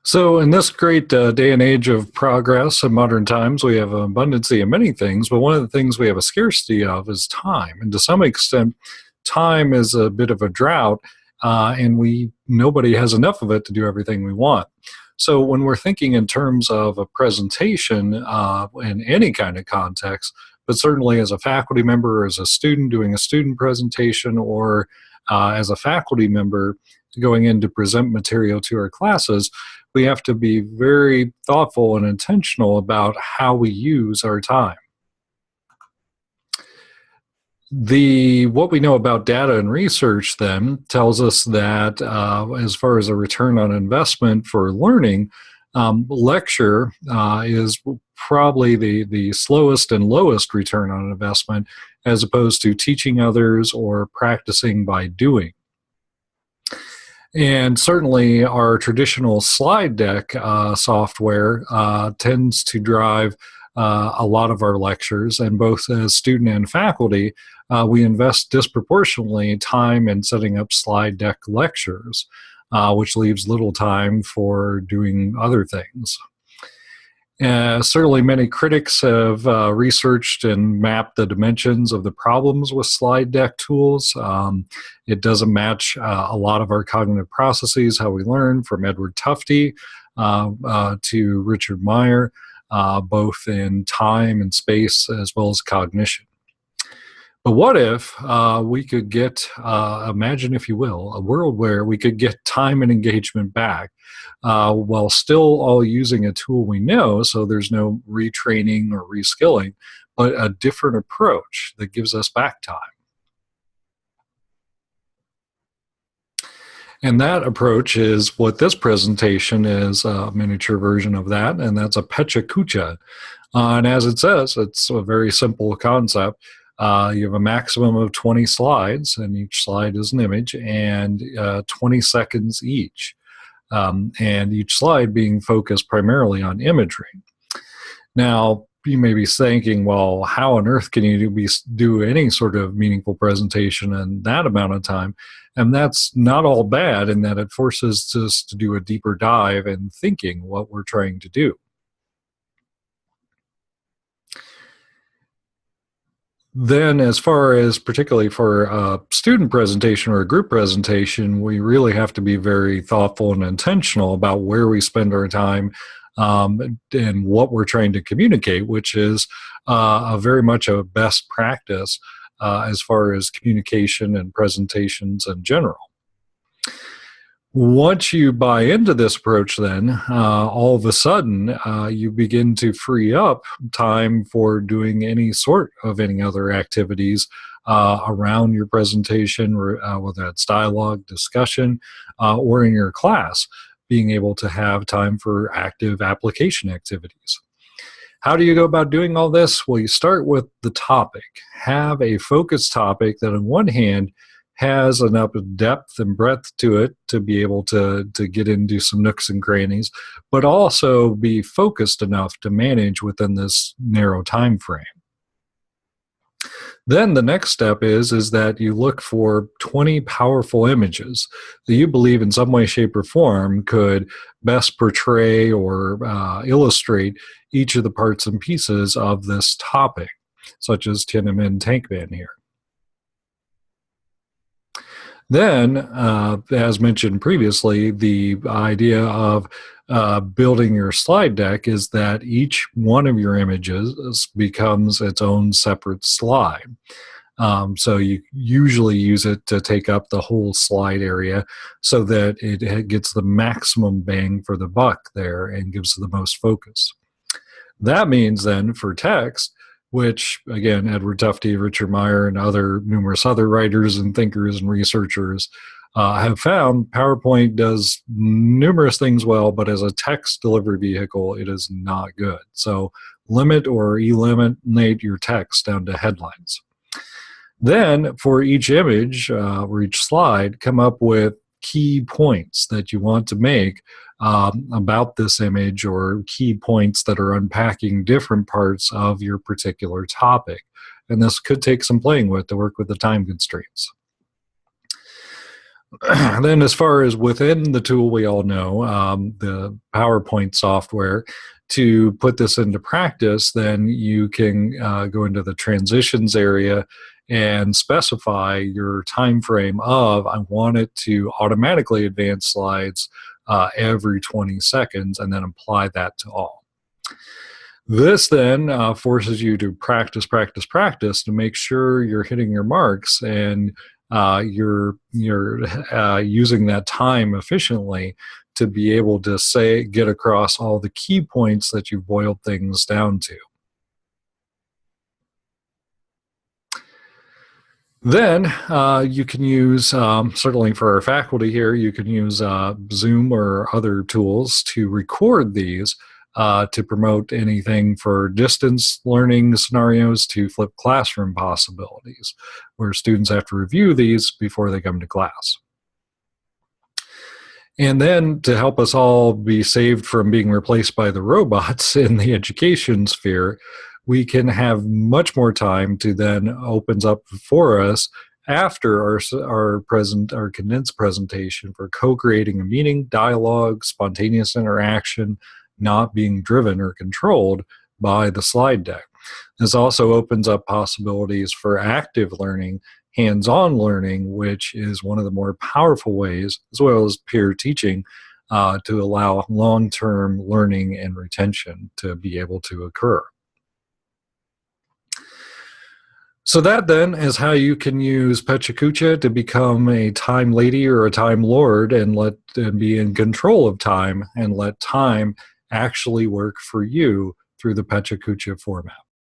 So, in this great day and age of progress in modern times, we have an abundancy of many things, but one of the things we have a scarcity of is time. And to some extent, time is a bit of a drought, and we nobody has enough of it to do everything we want. So, when we're thinking in terms of a presentation in any kind of context, but certainly as a faculty member, or as a student doing a student presentation, or as a faculty member going in to present material to our classes, we have to be very thoughtful and intentional about how we use our time. The what we know about data and research then tells us that as far as a return on investment for learning, lecture is probably the slowest and lowest return on investment, as opposed to teaching others or practicing by doing. And certainly, our traditional slide deck software tends to drive a lot of our lectures, and both as student and faculty, we invest disproportionately time in setting up slide deck lectures, which leaves little time for doing other things. Certainly, many critics have researched and mapped the dimensions of the problems with slide deck tools. It doesn't match a lot of our cognitive processes, how we learn, from Edward Tufte to Richard Meyer, both in time and space as well as cognition. But what if we could get, imagine if you will, a world where we could get time and engagement back while still all using a tool we know, so there's no retraining or reskilling, but a different approach that gives us back time. And that approach is what this presentation is, a miniature version of that, and that's a Pecha Kucha. And as it says, it's a very simple concept. You have a maximum of 20 slides, and each slide is an image, and 20 seconds each. And each slide being focused primarily on imagery. Now, you may be thinking, well, how on earth can you do any sort of meaningful presentation in that amount of time? And that's not all bad in that it forces us to do a deeper dive in thinking what we're trying to do. Then, as far as particularly for a student presentation or a group presentation, we really have to be very thoughtful and intentional about where we spend our time and what we're trying to communicate, which is very much a best practice as far as communication and presentations in general. Once you buy into this approach, then all of a sudden you begin to free up time for doing any other activities around your presentation, whether that's dialogue, discussion, or in your class, being able to have time for active application activities. How do you go about doing all this? Well, you start with the topic. Have a focused topic that on one hand has enough depth and breadth to it to be able to get into some nooks and crannies, but also be focused enough to manage within this narrow time frame. Then the next step is that you look for 20 powerful images that you believe in some way, shape, or form could best portray or illustrate each of the parts and pieces of this topic, such as Tiananmen Tankman here. Then, as mentioned previously, the idea of building your slide deck is that each one of your images becomes its own separate slide. So you usually use it to take up the whole slide area so that it gets the maximum bang for the buck there and gives the most focus. That means then for text, which, again, Edward Tufte, Richard Meyer, and numerous other writers and thinkers and researchers have found PowerPoint does numerous things well, but as a text delivery vehicle, it is not good. So limit or eliminate your text down to headlines. Then, for each image or each slide, come up with key points that you want to make about this image, or key points that are unpacking different parts of your particular topic. And this could take some playing with to work with the time constraints. Then, as far as within the tool, we all know the PowerPoint software. To put this into practice, then you can go into the transitions area and specify your time frame of I want it to automatically advance slides every 20 seconds, and then apply that to all. This then forces you to practice, practice, practice to make sure you're hitting your marks and you're using that time efficiently to be able to say get across all the key points that you've boiled things down to. Then you can use, certainly for our faculty here, you can use Zoom or other tools to record these to promote anything for distance learning scenarios to flipped classroom possibilities, where students have to review these before they come to class. And then to help us all be saved from being replaced by the robots in the education sphere, we can have much more time to then opens up for us after our condensed presentation for co-creating a meeting, dialogue, spontaneous interaction, not being driven or controlled by the slide deck. This also opens up possibilities for active learning, hands-on learning, which is one of the more powerful ways, as well as peer teaching, to allow long-term learning and retention to be able to occur. So that then is how you can use Pecha Kucha to become a time lady or a time lord and be in control of time and let time actually work for you through the Pecha Kucha format.